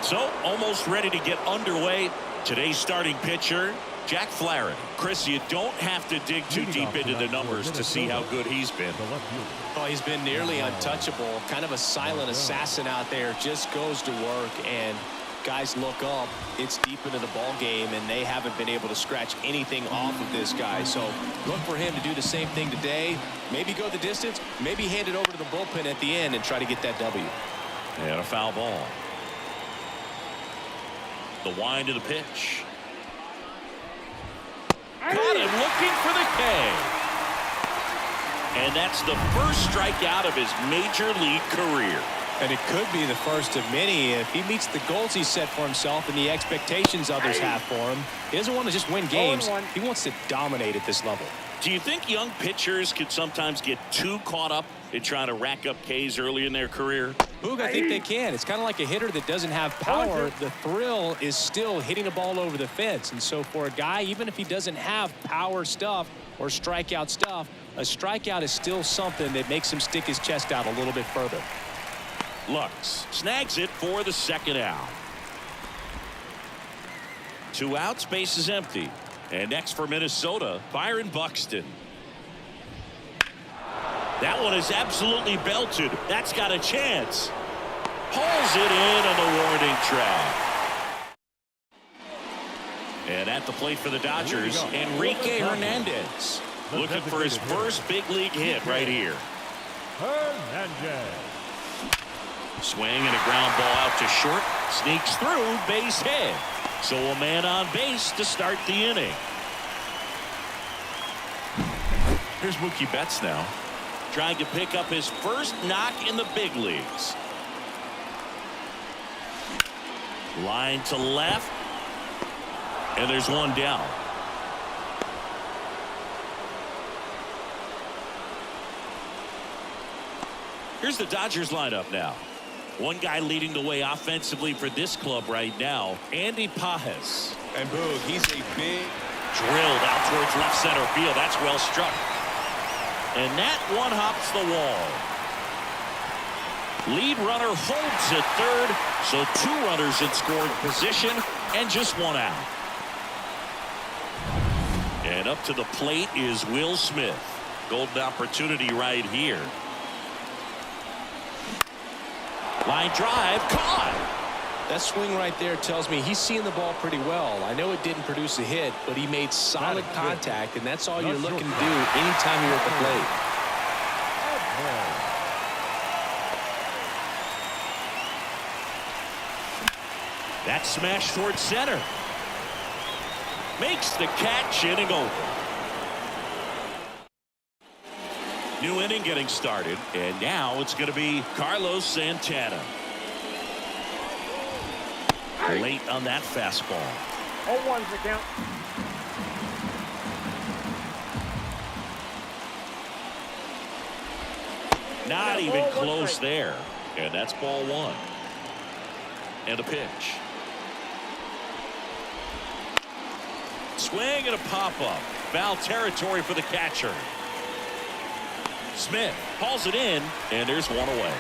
So almost ready to get underway. Today's starting pitcher, Jack Flaherty. Chris, you don't have to dig too deep into the numbers to see how good he's been. Oh, he's been nearly untouchable. Kind of a silent assassin out there. Just goes to work, and guys look up. It's deep into the ball game, and they haven't been able to scratch anything off of this guy. So look for him to do the same thing today. Maybe go the distance. Maybe hand it over to the bullpen at the end and try to get that W. And a foul ball. The wind of the pitch. Caught him looking for the K. And that's the first strikeout of his major league career. And it could be the first of many if he meets the goals he set for himself and the expectations others have for him. He doesn't want to just win games. He wants to dominate at this level. Do you think young pitchers could sometimes get too caught up in trying to rack up Ks early in their career? Boog, I think they can. It's kind of like a hitter that doesn't have power. The thrill is still hitting a ball over the fence. And so for a guy, even if he doesn't have power stuff or strikeout stuff, a strikeout is still something that makes him stick his chest out a little bit further. Lux snags it for the second out. 2 outs, base is empty. And next for Minnesota, Byron Buxton. That one is absolutely belted. That's got a chance. Pulls it in on the warning track. And at the plate for the Dodgers, Enrique Hernandez. Looking for his first big league hit right here. Hernandez. Swing and a ground ball out to short. Sneaks through, base hit. So a man on base to start the inning. Here's Mookie Betts now, trying to pick up his first knock in the big leagues. Line to left. And there's one down. Here's the Dodgers lineup now. One guy leading the way offensively for this club right now, Andy Pages. And Boog, he's a big drilled out towards left center field. That's well struck. And that one hops the wall. Lead runner holds at third, so 2 runners in scoring position and just 1 out. And up to the plate is Will Smith. Golden opportunity right here. Line drive, caught. That swing right there tells me he's seeing the ball pretty well. I know it didn't produce a hit, but he made solid contact, and that's all you're looking to do anytime you're at the plate. That smash towards center. Makes the catch, inning over. New inning getting started, and now it's going to be Carlos Santana. Late on that fastball. 0-1's the count. Not even close there. And that's ball 1. And a pitch. Swing and a pop-up. Foul territory for the catcher. Smith hauls it in, and there's 1 away.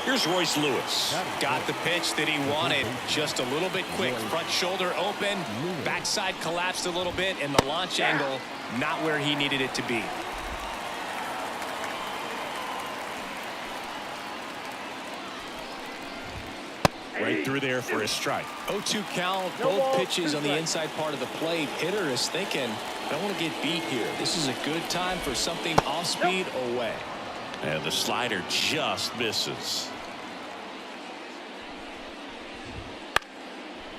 Here's Royce Lewis. Got the pitch that he wanted. Just a little bit quick. Front shoulder open. Backside collapsed a little bit, and the launch angle not where he needed it to be. Right through there for a strike. 0-2 count. Both pitches on the inside part of the plate. Hitter is thinking, I don't want to get beat here. This is a good time for something off speed away. And the slider just misses.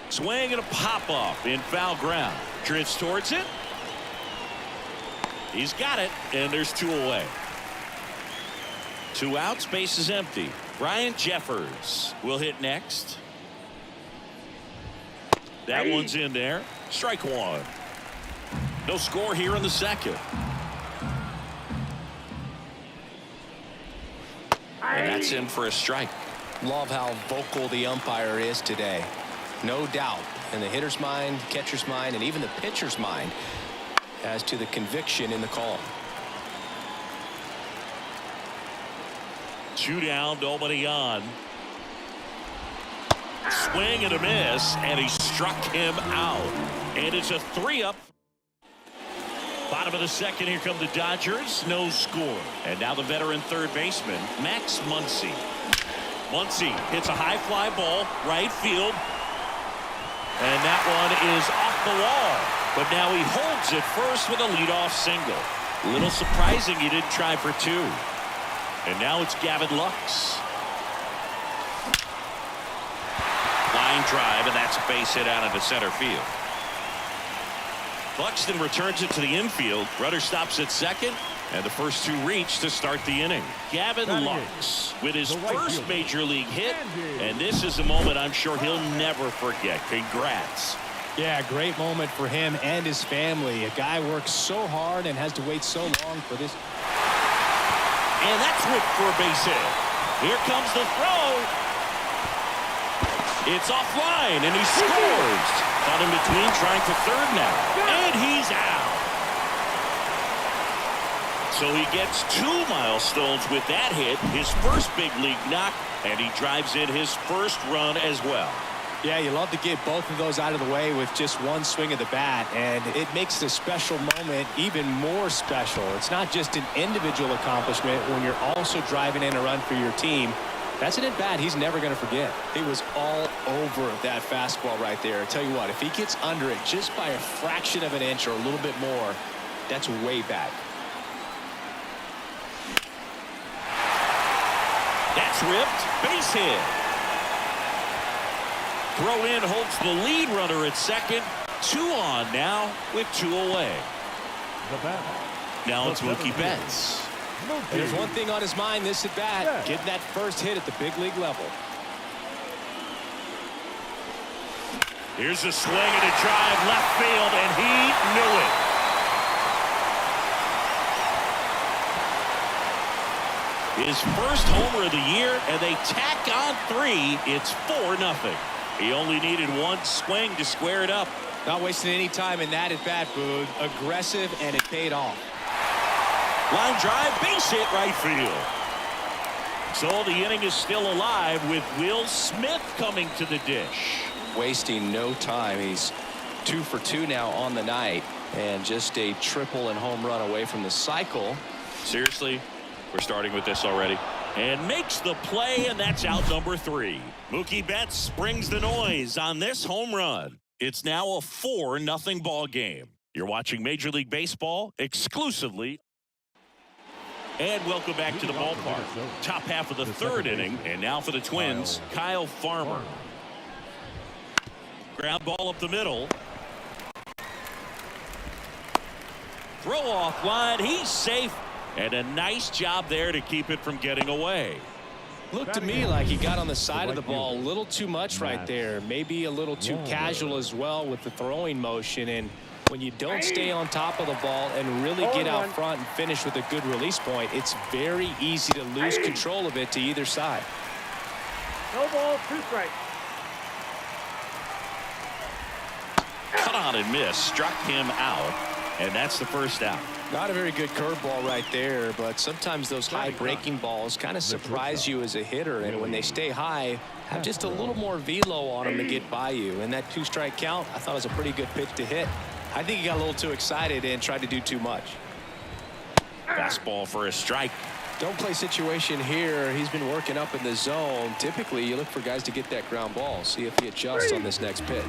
Swing and a pop-off in foul ground. Drifts towards it. He's got it, and there's 2 away. 2 outs, base is empty. Ryan Jeffers will hit next. That one's in there. Strike 1. No score here in the second. And that's in for a strike. Love how vocal the umpire is today. No doubt in the hitter's mind, catcher's mind, and even the pitcher's mind as to the conviction in the call. 2 down, nobody on. Swing and a miss, and he struck him out. And it's a 3-up. Bottom of the second, here come the Dodgers. No score. And now the veteran third baseman, Max Muncy. Muncy hits a high fly ball, right field. And that one is off the wall. But now he holds it first with a leadoff single. A little surprising he didn't try for two. And now it's Gavin Lux. Line drive, and that's a base hit out into center field. Buxton returns it to the infield. Rudder stops at second, and the first two reach to start the inning. Gavin Lux with his first major league hit, and this is a moment I'm sure he'll never forget. Congrats. Yeah, great moment for him and his family. A guy works so hard and has to wait so long for this. And that's whipped for a base hit. Here comes the throw. It's offline, and he scores. Caught in between, trying for third now. And he's out. So he gets 2 milestones with that hit, his first big league knock, and he drives in his first run as well. Yeah, you love to get both of those out of the way with just one swing of the bat, and it makes the special moment even more special. It's not just an individual accomplishment when you're also driving in a run for your team. That's an at-bat he's never going to forget. He was all over that fastball right there. I tell you what, if he gets under it just by a fraction of an inch or a little bit more, that's way back. That's ripped. Base hit. Throw in holds the lead runner at second. 2 on now with 2 away. Now it's Mookie Betts. There's one thing on his mind this at bat, getting that first hit at the big league level. Here's a swing and a drive left field, and he knew it. His first homer of the year, and they tack on 3. It's 4-0. He only needed 1 swing to square it up. Not wasting any time in that at bat, Boog. Aggressive, and it paid off. Line drive, base hit right field. So the inning is still alive with Will Smith coming to the dish. Wasting no time. He's 2 for 2 now on the night, and just a triple and home run away from the cycle. Seriously, we're starting with this already. And makes the play, and that's out number 3. Mookie Betts brings the noise on this home run. It's now a 4-0 ball game. You're watching Major League Baseball exclusively. And welcome back to the ballpark. Top half of the third inning, and now for the Twins, Kyle Farmer. Ground ball up the middle. Throw off line, he's safe. And a nice job there to keep it from getting away. Looked to me like he got on the side of the ball a little too much right there. Maybe a little too casual as well with the throwing motion. And when you don't stay on top of the ball and really get out front and finish with a good release point, it's very easy to lose control of it to either side. No ball, 2 strikes. Cut on and miss, struck him out, and that's the first out. Not a very good curveball right there, but sometimes those high breaking balls kind of surprise you as a hitter, and when they stay high, have just a little more velo on them to get by you. And that 2-strike count, I thought was a pretty good pitch to hit. I think he got a little too excited and tried to do too much. Fastball for a strike. Don't play situation here. He's been working up in the zone. Typically, you look for guys to get that ground ball. See if he adjusts on this next pitch.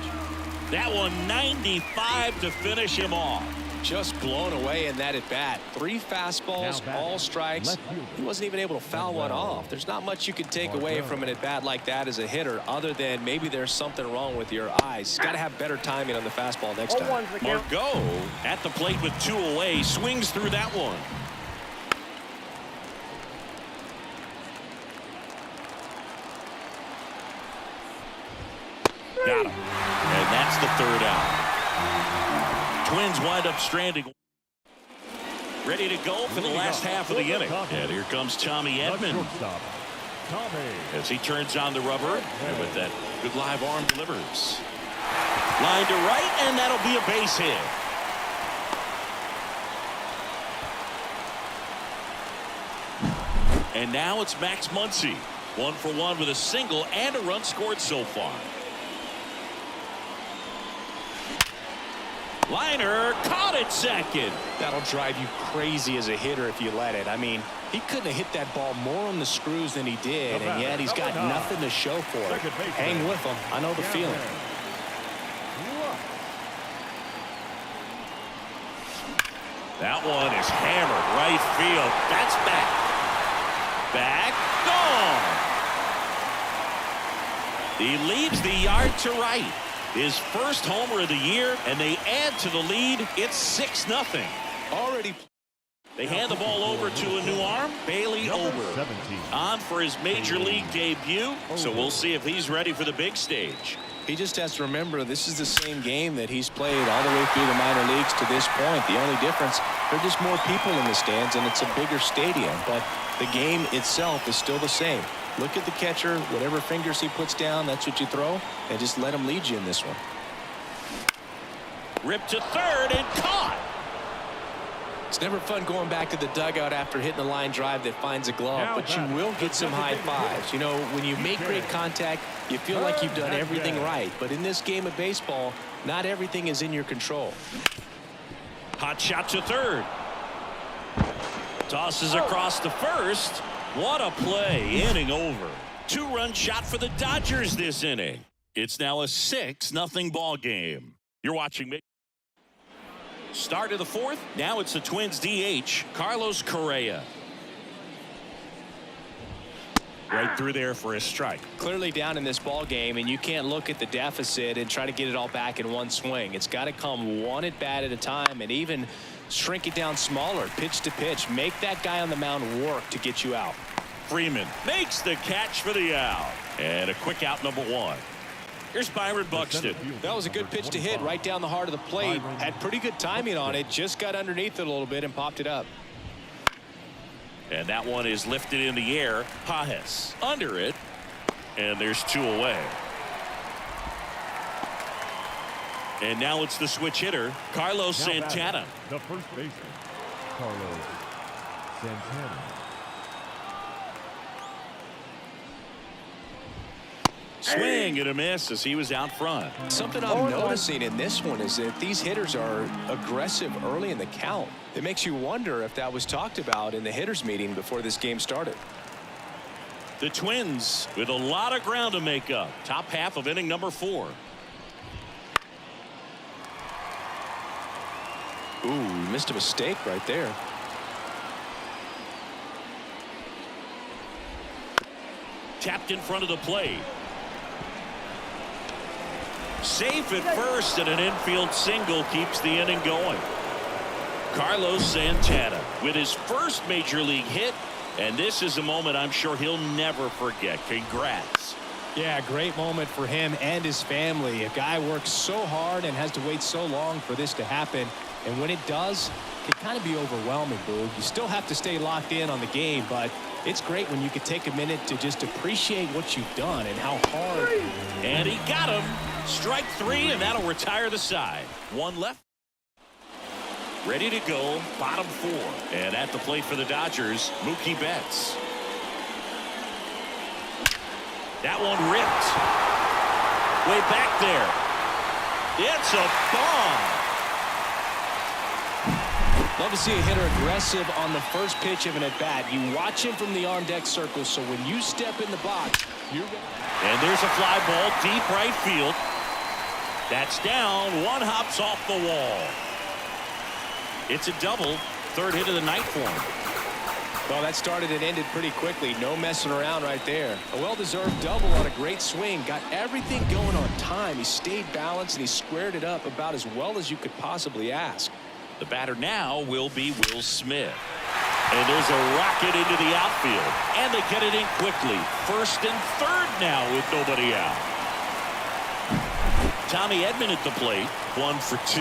That one 95 to finish him off. Just blown away in that at bat. 3 fastballs, all strikes. He wasn't even able to foul one off. There's not much you can take away from an at bat like that as a hitter, other than maybe there's something wrong with your eyes. Got to have better timing on the fastball next time. Margot at the plate with 2 away, swings through that one. Got him. And that's the 3rd out. Twins wind up stranding. Ready to go for the last half of the inning. And here comes Tommy Edman as he turns on the rubber, and with that good live arm delivers. Line to right, and that'll be a base hit. And now it's Max Muncy. 1 for 1 with a single and a run scored so far. Liner caught at second. That'll drive you crazy as a hitter if you let it. I mean, he couldn't have hit that ball more on the screws than he did, and yet he's got nothing to show for it. Hang with him. I know the feeling. That one is hammered right field. That's back. Back. Gone. He leads the yard to right. His first homer of the year, and they add to the lead. It's 6-0. Already. They hand the ball over to a new arm, Bailey Ober, on for his major league debut. So we'll see if he's ready for the big stage. He just has to remember this is the same game that he's played all the way through the minor leagues to this point. The only difference, there are just more people in the stands, and it's a bigger stadium. But the game itself is still the same. Look at the catcher. Whatever fingers he puts down, that's what you throw, and just let him lead you in this one. Ripped to third and caught. It's never fun going back to the dugout after hitting a line drive that finds a glove, but you will get some high fives. You know, when you make great contact, you feel like you've done everything right. But in this game of baseball, not everything is in your control. Hot shot to third. Tosses across to first. What a play. Inning over. 2-run shot for the Dodgers this inning. It's now a 6-0 ball game. You're watching me. Start of the fourth. Now it's the Twins DH, Carlos Correa. Right through there for a strike. Clearly down in this ball game, and you can't look at the deficit and try to get it all back in one swing. It's got to come one at bat at a time, and even shrink it down smaller, pitch to pitch. Make that guy on the mound work to get you out. Freeman makes the catch for the out. And a quick out, number 1. Here's Byron Buxton. That was a good pitch to hit right down the heart of the plate. Had pretty good timing on it. Just got underneath it a little bit and popped it up. And that one is lifted in the air. Pajes under it. And there's 2 away. And now it's the switch hitter, Carlos Santana. The first baseman, Carlos Santana. Swing and a miss as he was out front. Something I'm noticing in this one is that these hitters are aggressive early in the count. It makes you wonder if that was talked about in the hitters meeting before this game started. The Twins with a lot of ground to make up. Top half of inning number 4. Ooh, missed a mistake right there. Tapped in front of the plate. Safe at first, and an infield single keeps the inning going. Carlos Santana with his first major league hit, and this is a moment I'm sure he'll never forget. Congrats. Yeah, great moment for him and his family. A guy works so hard and has to wait so long for this to happen, and when it does, it can kind of be overwhelming, Boog. You still have to stay locked in on the game, but it's great when you can take a minute to just appreciate what you've done and how hard. And he got him. Strike 3, and that'll retire the side. 1 left. Ready to go. Bottom 4. And at the plate for the Dodgers, Mookie Betts. That one ripped. Way back there. It's a bomb. Love to see a hitter aggressive on the first pitch of an at-bat. You watch him from the on-deck circle, so when you step in the box, you're... And there's a fly ball deep right field. That's down. One hops off the wall. It's a double. 3rd hit of the night for him. Well, that started and ended pretty quickly. No messing around right there. A well-deserved double on a great swing. Got everything going on time. He stayed balanced, and he squared it up about as well as you could possibly ask. The batter now will be Will Smith. And there's a rocket into the outfield. And they get it in quickly. 1st and 3rd now with nobody out. Tommy Edman at the plate. 1 for 2.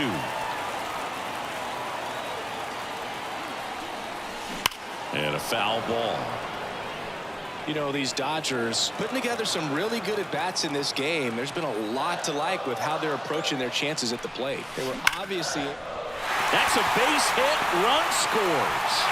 And a foul ball. You know, these Dodgers putting together some really good at-bats in this game. There's been a lot to like with how they're approaching their chances at the plate. They were obviously... That's a base hit. Run scores.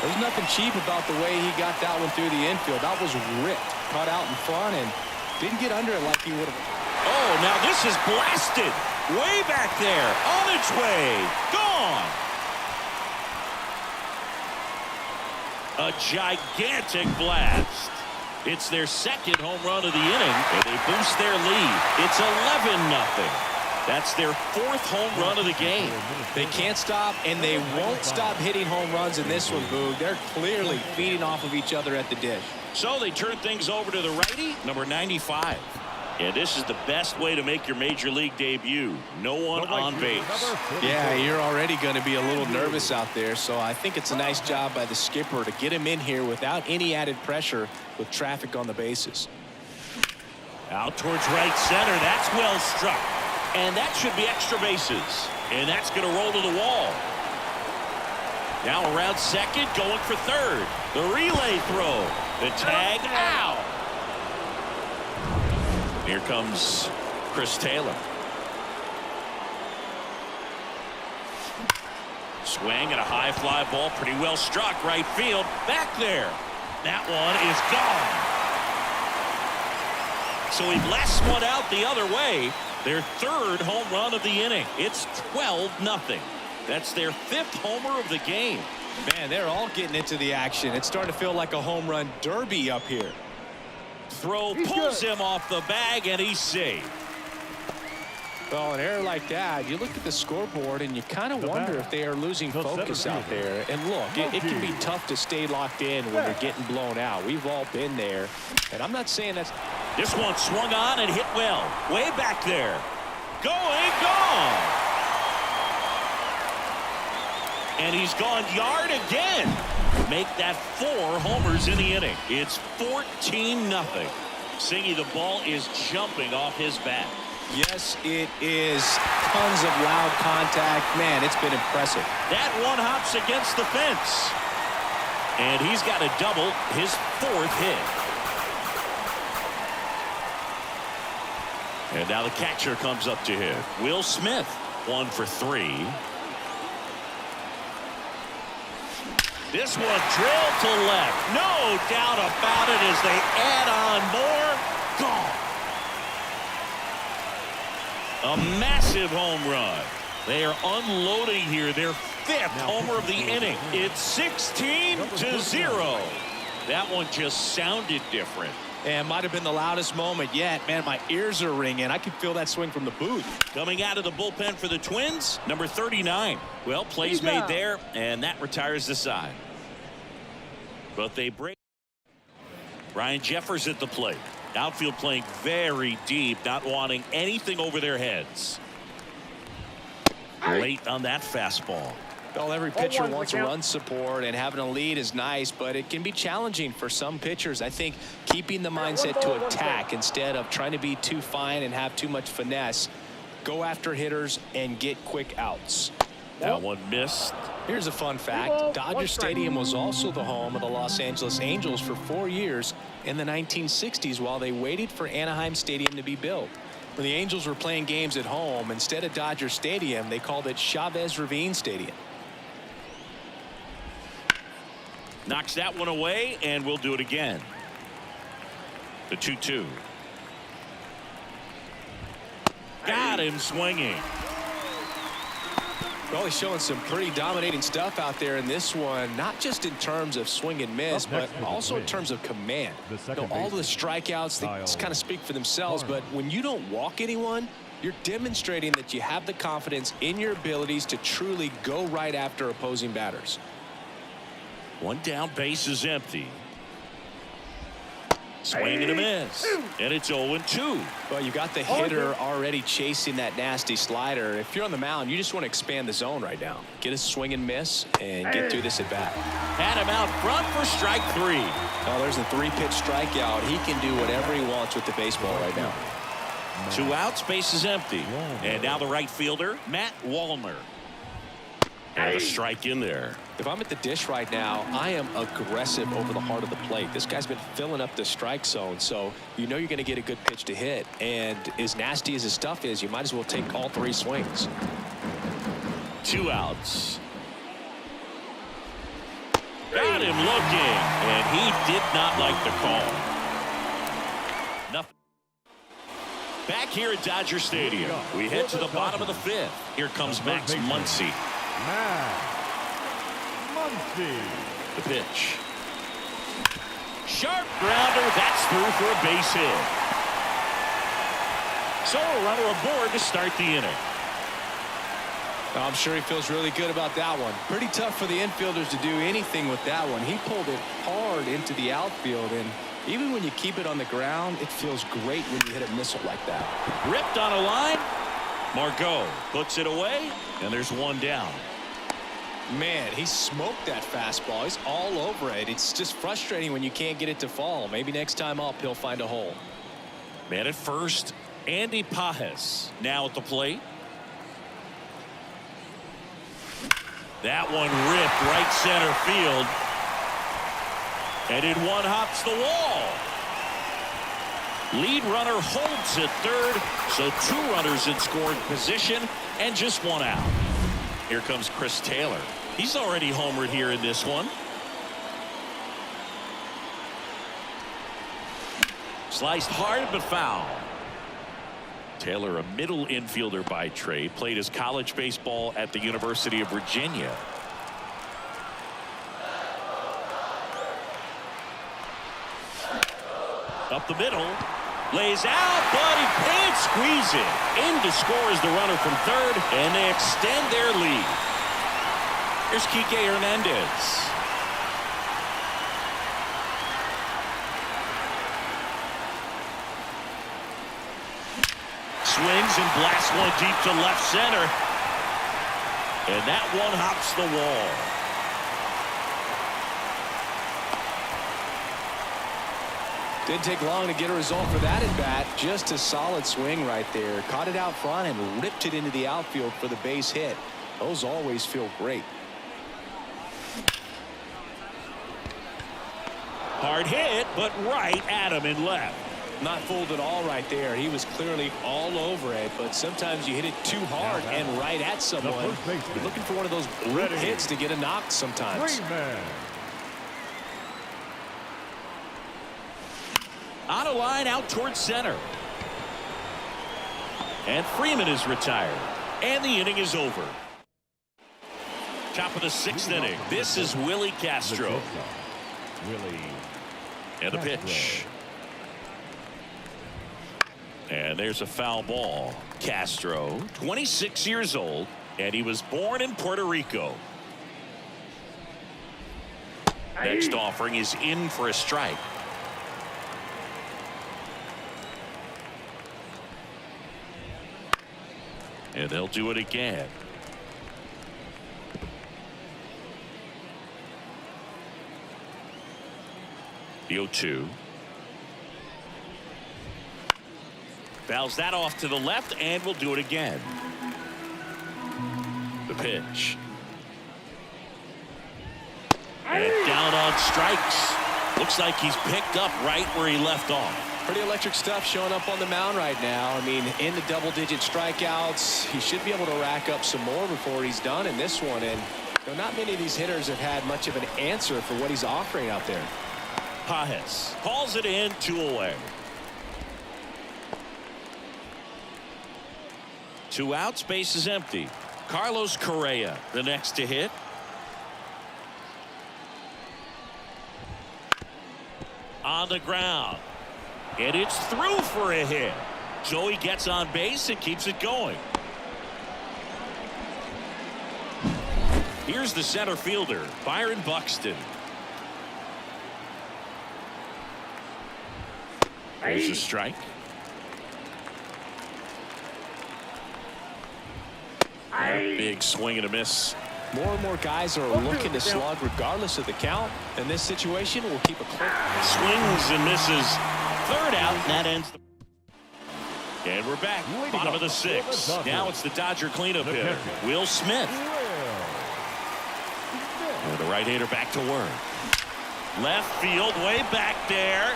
There's nothing cheap about the way he got that one through the infield. That was ripped, caught out in front, and didn't get under it like he would have. Oh, now this is blasted. Way back there. On its way. Gone. A gigantic blast. It's their second home run of the inning, and they boost their lead. It's 11-0. That's their fourth home run of the game. They can't stop, and they won't stop hitting home runs in this one, Boog. They're clearly feeding off of each other at the dish. So they turn things over to the righty, number 95. And this is the best way to make your major league debut. No one on base. Yeah, you're already going to be a little nervous out there, so I think it's a nice job by the skipper to get him in here without any added pressure with traffic on the bases. Out towards right center. That's well struck. And that should be extra bases. And that's going to roll to the wall. Now around second, going for third. The relay throw. The tag out. Here comes Chris Taylor. Swing and a high fly ball. Pretty well struck. Right field. Back there. That one is gone. So he blasts one out the other way. Their third home run of the inning. It's 12-0. That's their fifth homer of the game. Man, they're all getting into the action. It's starting to feel like a home run derby up here. Throw pulls him off the bag, and he's safe. Well, an error like that, you look at the scoreboard and you kind of wonder if they are losing focus out there. And look, it can be tough to stay locked in when you're getting blown out. We've all been there. And I'm not saying that's... This one swung on and hit well. Way back there. Going, gone. And he's gone yard again. Make that 4 homers in the inning. It's 14-0. Singy, the ball is jumping off his bat. Yes, it is. Tons of loud contact. Man, it's been impressive. That one hops against the fence. And he's got a double, his 4th hit. And now the catcher comes up to hit. Will Smith, 1 for 3. This one drilled to left. No doubt about it as they add on more. Gone. A massive home run. They are unloading here. Their 5th homer of the inning. It's 16-0. That one just sounded different. And might have been the loudest moment yet. Man, my ears are ringing. I can feel that swing from the booth. Coming out of the bullpen for the Twins, number 39. Well, plays made there, and that retires the side. But they break. Ryan Jeffers at the plate. Outfield playing very deep, not wanting anything over their heads. Late on that fastball. Well, every pitcher wants a run support, and having a lead is nice, but it can be challenging for some pitchers. I think keeping the mindset to attack instead of trying to be too fine and have too much finesse. Go after hitters and get quick outs. That one missed. Here's a fun fact. Dodger Stadium was also the home of the Los Angeles Angels for 4 years in the 1960s while they waited for Anaheim Stadium to be built. When the Angels were playing games at home, instead of Dodger Stadium, they called it Chavez Ravine Stadium. Knocks that one away, and we'll do it again. The 2-2. Got him swinging. Well, he's showing some pretty dominating stuff out there in this one, not just in terms of swing and miss, but also in terms of command. All the strikeouts, they kind of speak for themselves, but when you don't walk anyone, you're demonstrating that you have the confidence in your abilities to truly go right after opposing batters. One down, base is empty. Swing and a miss. And it's 0-2. Well, you got the hitter already chasing that nasty slider. If you're on the mound, you just want to expand the zone right now. Get a swing and miss and get through this at bat. Had him out front for strike 3. Well, there's a 3-pitch strikeout. He can do whatever he wants with the baseball right now. 2 outs, base is empty. And now the right fielder, Matt Wallner. And a strike in there. If I'm at the dish right now, I am aggressive over the heart of the plate. This guy's been filling up the strike zone, so you know you're going to get a good pitch to hit. And as nasty as his stuff is, you might as well take all 3 swings. 2 outs. Got Got him looking, and he did not like the call. Nothing. Back here at Dodger Stadium, we head to the bottom of the fifth. Here comes Max Muncy. Max Muncy. The pitch. Sharp grounder. That's through for a base hit. So a runner aboard to start the inning. I'm sure he feels really good about that one. Pretty tough for the infielders to do anything with that one. He pulled it hard into the outfield, and even when you keep it on the ground, it feels great when you hit a missile like that. Ripped on a line. Margot puts it away, and there's one down. Man, he smoked that fastball. He's all over it. It's just frustrating when you can't get it to fall. Maybe next time up, he'll find a hole. Man at first, Andy Pajes now at the plate. That one ripped right center field. And it one-hops the wall. Lead runner holds at third, so 2 runners in scoring position and just 1 out. Here comes Chris Taylor. He's already homered here in this one. Sliced hard but foul. Taylor, a middle infielder by trade, played his college baseball at the University of Virginia. Up the middle, lays out, but he can't squeeze it. In to score is the runner from third, and they extend their lead. Here's Kike Hernandez. Swings and blasts one deep to left center. And that one hops the wall. Didn't take long to get a result for that at bat. Just a solid swing right there. Caught it out front and ripped it into the outfield for the base hit. Those always feel great. Hard hit, but right at him and left. Not fooled at all right there. He was clearly all over it, but sometimes you hit it too hard and right at someone. You're looking for one of those brute hits to get a knock sometimes. On a line out towards center. And Freeman is retired. And the inning is over. Top of the 6th inning. This is Willie Castro. And the pitch. And there's a foul ball. Castro, 26 years old, and he was born in Puerto Rico. Next offering is in for a strike. And they'll do it again. The 0-2. Fouls that off to the left, and we'll do it again. The pitch. And down on strikes. Looks like he's picked up right where he left off. Pretty electric stuff showing up on the mound right now. I mean, in the double-digit strikeouts, he should be able to rack up some more before he's done in this one. And not many of these hitters have had much of an answer for what he's offering out there. Pajes calls it in, 2 away. 2 outs, base is empty. Carlos Correa, the next to hit. On the ground. And it's through for a hit. So he gets on base and keeps it going. Here's the center fielder, Byron Buxton. There's a strike. A big swing and a miss. More and more guys are looking to slug regardless of the count. In this situation, we'll keep it close. Swings and misses. 3rd out, and that ends the... And we're back. Bottom of the 6th. Now it's the Dodger cleanup hitter, Will Smith. And the right-hander back to work. Left field, way back there.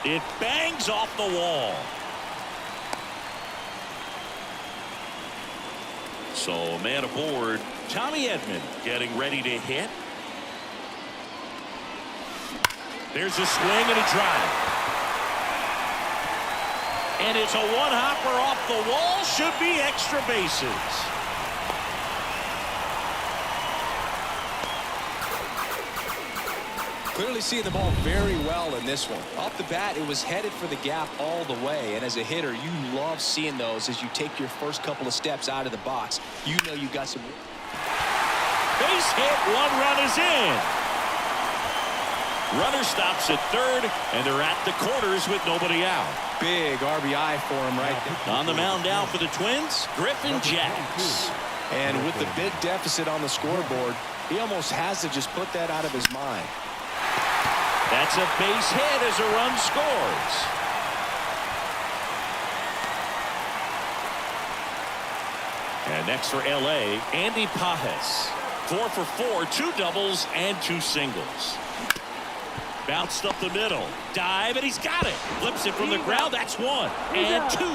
It bangs off the wall. So, man aboard, Tommy Edman getting ready to hit. There's a swing and a drive. And it's a one-hopper off the wall. Should be extra bases. Clearly seeing the ball very well in this one. Off the bat, it was headed for the gap all the way. And as a hitter, you love seeing those as you take your first couple of steps out of the box. You know you got some. Base hit. One run is in. Runner stops at third, and they're at the corners with nobody out. Big RBI for him right there. On the mound now for the Twins, Griffin Jacks. And with the big deficit on the scoreboard, he almost has to just put that out of his mind. That's a base hit as a run scores. And next for L.A., Andy Pajes. 4 for 4, 2 doubles and 2 singles. Bounced up the middle. Dive, and he's got it. Flips it from the ground. That's 1 and 2.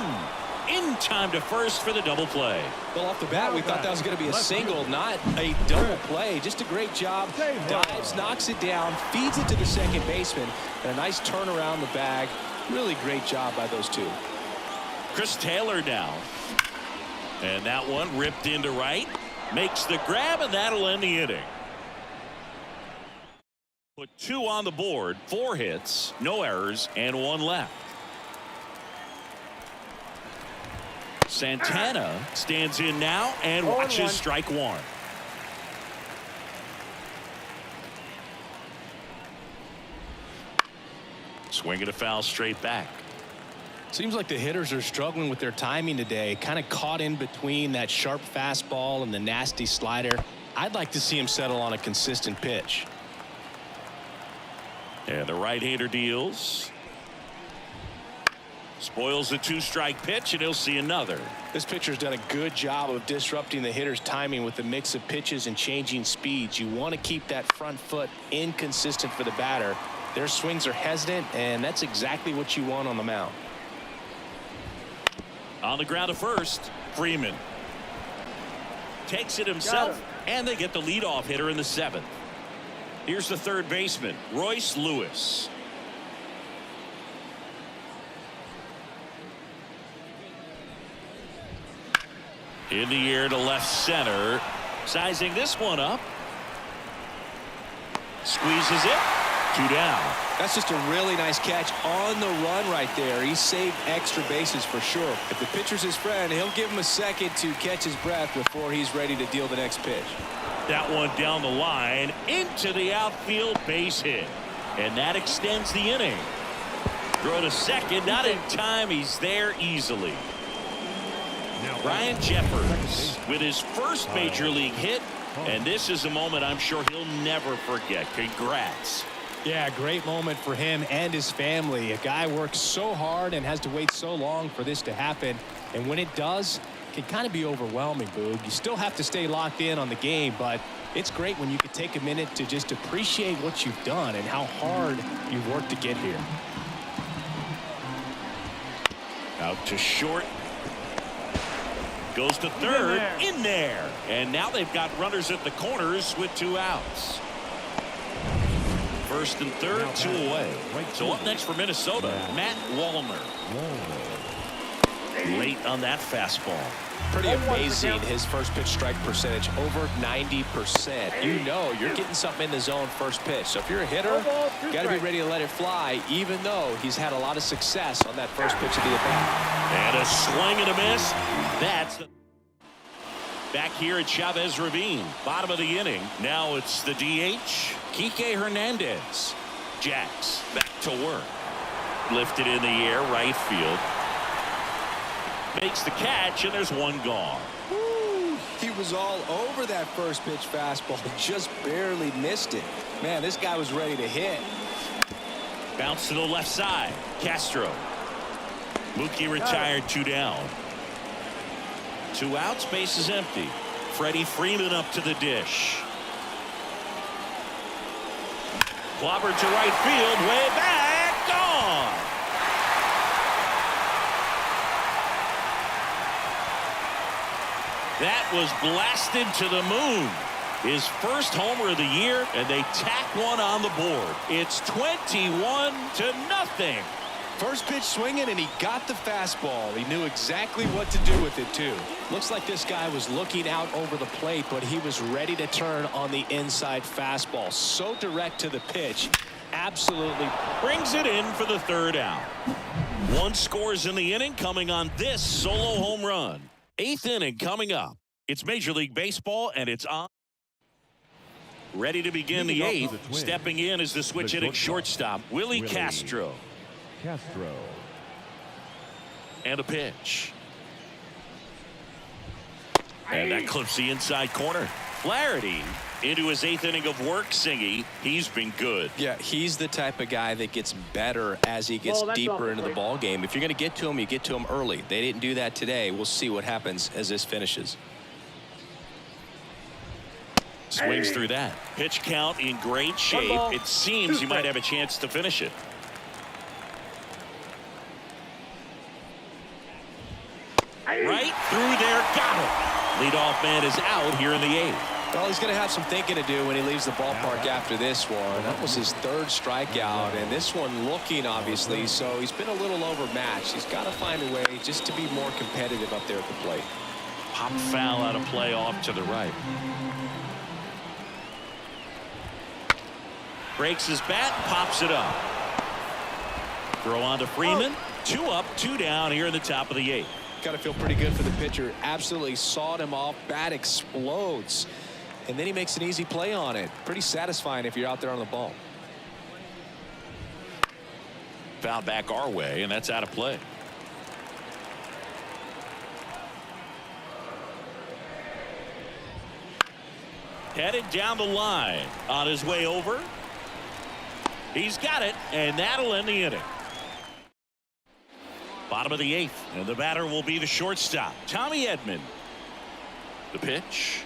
In time to first for the double play. Well, off the bat, we thought that was going to be a single, not a double play. Just a great job. Dives, knocks it down, feeds it to the second baseman, and a nice turn around the bag. Really great job by those two. Chris Taylor now. And that one ripped into right. Makes the grab, and that'll end the inning. Put 2 on the board, 4 hits, no errors, and 1 left. Santana stands in now and watches strike 1. Swing and a foul straight back. Seems like the hitters are struggling with their timing today. Kind of caught in between that sharp fastball and the nasty slider. I'd like to see him settle on a consistent pitch. And the right-hander deals. Spoils the 2-strike pitch, and he'll see another. This pitcher's done a good job of disrupting the hitter's timing with the mix of pitches and changing speeds. You want to keep that front foot inconsistent for the batter. Their swings are hesitant, and that's exactly what you want on the mound. On the ground to first, Freeman takes it himself, and they get the leadoff hitter in the 7th. Here's the third baseman, Royce Lewis. In the air to left center. Sizing this one up. Squeezes it. 2 down. That's just a really nice catch on the run right there. He saved extra bases for sure. If the pitcher's his friend, he'll give him a second to catch his breath before he's ready to deal the next pitch. That one down the line into the outfield, base hit. And that extends the inning. Throw to second, not in time. He's there easily. Ryan Jeffers with his first major league hit, and this is a moment I'm sure he'll never forget. Congrats. Yeah, great moment for him and his family. A guy works so hard and has to wait so long for this to happen, and when it does, it can kind of be overwhelming, Boog. You still have to stay locked in on the game, but it's great when you can take a minute to just appreciate what you've done and how hard you've worked to get here. Out to short. Goes to third. In there. And now they've got runners at the corners with 2 outs. First and third, 2 away. So up next for Minnesota, Matt Wallner. Late on that fastball. Pretty amazing, his first pitch strike percentage, over 90%. You know you're getting something in the zone first pitch. So if you're a hitter, you got to be ready to let it fly, even though he's had a lot of success on that first pitch of the at-bat. And a swing and a miss. That's the back here at Chavez Ravine. Bottom of the inning. Now it's the DH, Kike Hernandez. Jacks back to work. Lifted in the air, right field. Makes the catch, and there's 1 gone. Woo, he was all over that first pitch fastball, just barely missed it. Man, this guy was ready to hit. Bounce to the left side. Castro. Mookie retired, 2 down. 2 outs, base is empty. Freddie Freeman up to the dish. Clobbered to right field, way back, gone. That was blasted to the moon. His first homer of the year, and they tack one on the board. It's 21-0. First pitch swinging, and he got the fastball. He knew exactly what to do with it, too. Looks like this guy was looking out over the plate, but he was ready to turn on the inside fastball. So direct to the pitch. Absolutely. Brings it in for the third out. One scores in the inning, coming on this solo home run. 8th inning coming up. It's Major League Baseball, and it's on. Ready to begin the 8th. Stepping in is the switch hitting shortstop, Willie Castro. And a pitch. And that clips the inside corner. Flaherty into his 8th inning of work, Singy. He's been good. Yeah, he's the type of guy that gets better as he gets deeper into the ball game. If you're going to get to him, you get to him early. They didn't do that today. We'll see what happens as this finishes. Swings through that. Pitch count in great shape. It seems he might have a chance to finish it. Right through there, got it. Leadoff man is out here in the 8th. Well, he's going to have some thinking to do when he leaves the ballpark after this one. That was his 3rd strikeout, and this one looking, obviously, so he's been a little overmatched. He's got to find a way just to be more competitive up there at the plate. Pop foul out of play off to the right. Breaks his bat and pops it up. Throw on to Freeman. 2 up, 2 down here in the top of the 8th. Got to feel pretty good for the pitcher. Absolutely sawed him off. Bat explodes. And then he makes an easy play on it. Pretty satisfying if you're out there on the ball. Foul back our way, and that's out of play. Headed down the line. On his way over. He's got it, and that'll end the inning. Bottom of the 8th, and the batter will be the shortstop, Tommy Edman. The pitch.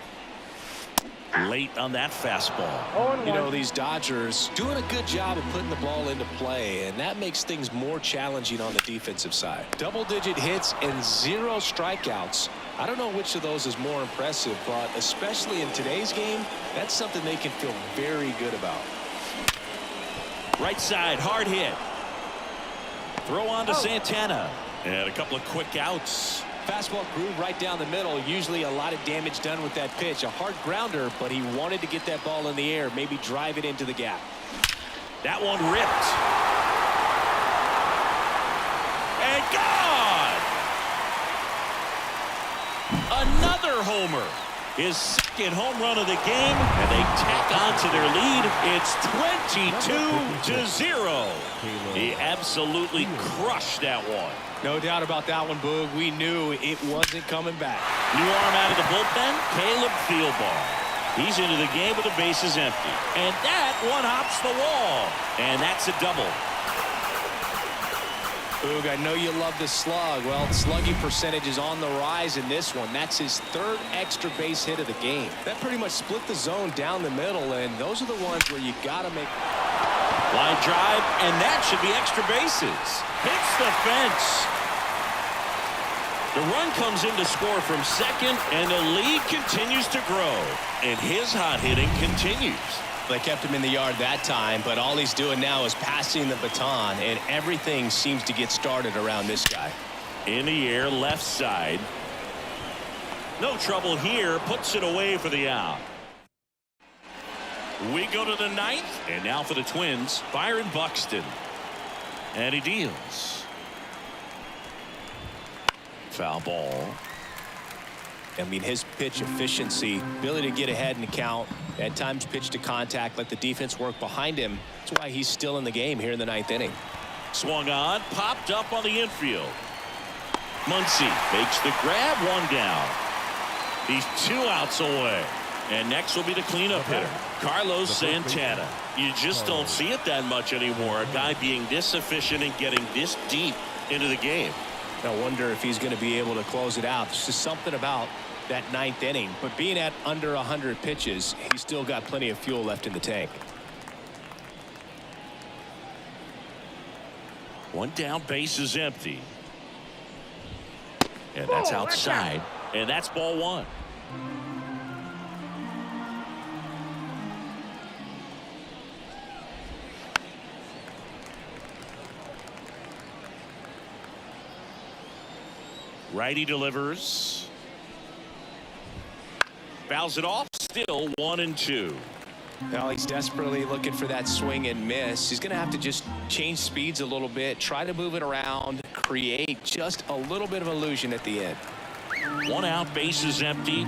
Late on that fastball. You know, these Dodgers doing a good job of putting the ball into play, and that makes things more challenging on the defensive side. Double-digit hits and 0 strikeouts. I don't know which of those is more impressive, but especially in today's game, that's something they can feel very good about. Right side, hard hit. Throw on to Santana. And a couple of quick outs. Fastball groove right down the middle. Usually a lot of damage done with that pitch. A hard grounder, but he wanted to get that ball in the air, maybe drive it into the gap. That one ripped. And gone! Another homer. His 2nd home run of the game, and they tack on to their lead. It's 22-0. He absolutely crushed that one. No doubt about that one, Boog. We knew it wasn't coming back. New arm out of the bullpen, Caleb Fieldbar. He's into the game with the bases empty. And that one hops the wall. And that's a double. Boog, I know you love the slug. Well, the slugging percentage is on the rise in this one. That's his 3rd extra base hit of the game. That pretty much split the zone down the middle, and those are the ones where you got to make. Line drive, and that should be extra bases. Hits the fence. The run comes in to score from 2nd, and the lead continues to grow. And his hot hitting continues. They kept him in the yard that time, but all he's doing now is passing the baton, and everything seems to get started around this guy. In the air, left side. No trouble here. Puts it away for the out. We go to the 9th, and now for the Twins, Byron Buxton. And he deals. Foul ball. I mean, his pitch efficiency, ability to get ahead in the count, at times pitch to contact, let the defense work behind him. That's why he's still in the game here in the 9th inning. Swung on, popped up on the infield. Muncy makes the grab, 1 down. He's 2 outs away. And next will be the cleanup hitter, Carlos Santana. You just don't see it that much anymore. A guy being this efficient and getting this deep into the game. I wonder if he's going to be able to close it out. There's just something about that 9th inning. But being at under 100 pitches, he's still got plenty of fuel left in the tank. 1 down, base is empty. And that's outside. And that's ball 1. Righty delivers. Fouls it off. Still 1-2. Well, he's desperately looking for that swing and miss. He's going to have to just change speeds a little bit, try to move it around, create just a little bit of illusion at the end. 1 out, bases empty.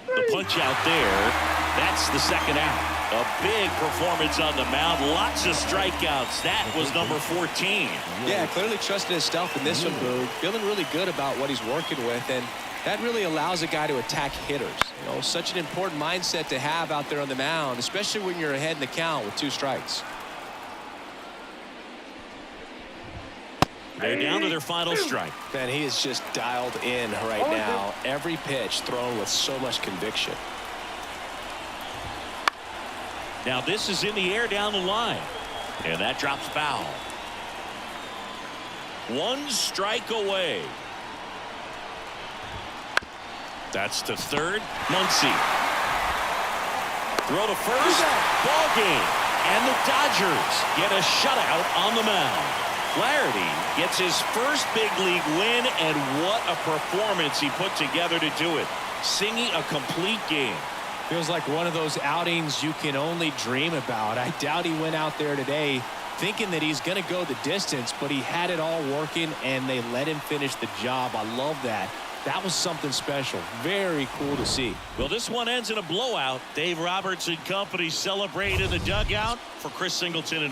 The punch out there. That's the 2nd out. A big performance on the mound. Lots of strikeouts. That was number 14. Yeah, clearly trusting his stuff in this one, Boog. Feeling really good about what he's working with, and that really allows a guy to attack hitters. You know, such an important mindset to have out there on the mound, especially when you're ahead in the count with 2 strikes. They're down to their final strike. Man, he is just dialed in right now. Every pitch thrown with so much conviction. Now this is in the air down the line. And that drops foul. 1 strike away. That's to third. Muncy. Throw to first. Ball game. And the Dodgers get a shutout on the mound. Flaherty gets his first big league win, and what a performance he put together to do it. Singing a complete game. Feels like one of those outings you can only dream about. I doubt he went out there today thinking that he's going to go the distance, but he had it all working, and they let him finish the job. I love that. That was something special. Very cool to see. Well, this one ends in a blowout. Dave Roberts and company celebrate in the dugout. For Chris Singleton and